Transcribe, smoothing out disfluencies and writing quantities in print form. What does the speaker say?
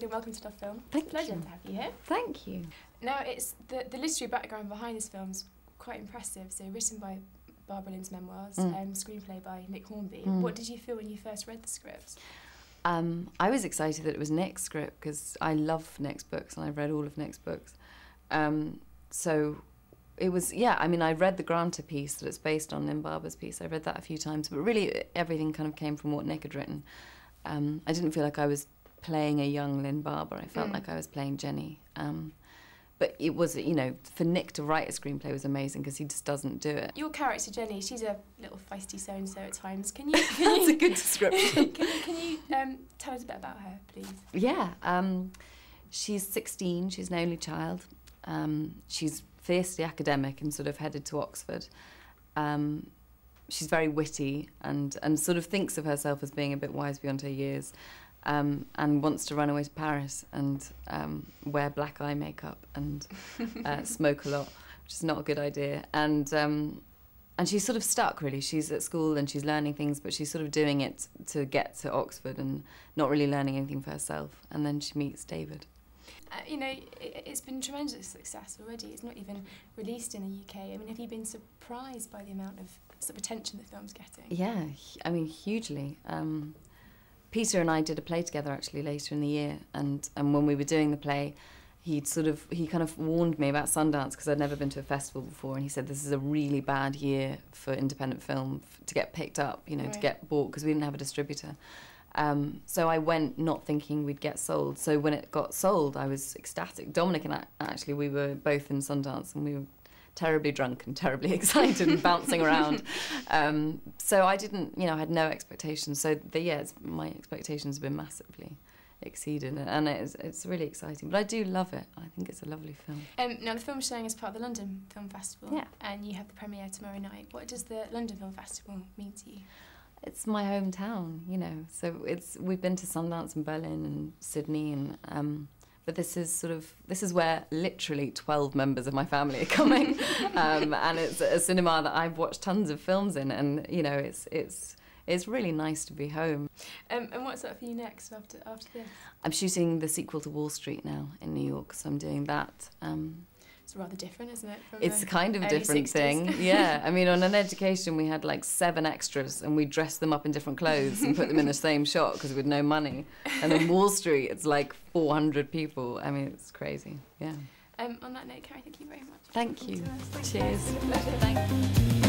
Mulligan, welcome to LOVEFiLM. Pleasure to have you here. Thank you. Now, it's the literary background behind this film's quite impressive. So, written by Barbara Lynn's memoirs, screenplay by Nick Hornby. What did you feel when you first read the script? I was excited that it was Nick's script because I love Nick's books and I've read all of Nick's books. So it was, yeah, I mean, I read the Granta piece that it's based on, Lynn Barber's piece. I read that a few times, but really everything kind of came from what Nick had written. I didn't feel like I was playing a young Lynn Barber. I felt like I was playing Jenny. But it was, you know, for Nick to write a screenplay was amazing because he just doesn't do it. Your character, Jenny, she's a little feisty so-and-so at times. Can you... That's a good description. can you tell us a bit about her, please? Yeah. She's 16. She's an only child. She's fiercely academic and sort of headed to Oxford. She's very witty and sort of thinks of herself as being a bit wise beyond her years. And wants to run away to Paris and wear black eye makeup and smoke a lot, which is not a good idea. And she's sort of stuck, really. She's at school and she's learning things, but she's sort of doing it to get to Oxford and not really learning anything for herself. And then she meets David. You know, it's been tremendous success already. It's not even released in the UK. I mean, have you been surprised by the amount of sort of attention the film's getting? Yeah, I mean, hugely. Peter and I did a play together actually later in the year, and when we were doing the play, he kind of warned me about Sundance because I'd never been to a festival before, and he said this is a really bad year for independent film to get picked up, you know, to get bought because we didn't have a distributor. So I went not thinking we'd get sold. So when it got sold, I was ecstatic. Dominic and I, actually, we were both in Sundance, and we were terribly drunk and terribly excited and bouncing around. So I didn't, you know, I had no expectations. So my expectations have been massively exceeded, and it's really exciting. But I do love it. I think it's a lovely film. Now the film's showing as part of the London Film Festival, and you have the premiere tomorrow night. What does the London Film Festival mean to you? It's my hometown, you know. So we've been to Sundance and Berlin and Sydney and. But this is where literally 12 members of my family are coming, and it's a cinema that I've watched tons of films in, and you know it's really nice to be home. And what's up for you next after this? I'm shooting the sequel to Wall Street now in New York, so I'm doing that. It's rather different, isn't it? It's kind of a different 60s. thing, yeah. I mean, on An Education, we had like 7 extras, and we dressed them up in different clothes and put them in the same shot because we had no money. And on Wall Street, it's like 400 people. I mean, it's crazy, yeah. On that note, Carey, thank you very much. Thank you. Cheers. Cheers. Thank you.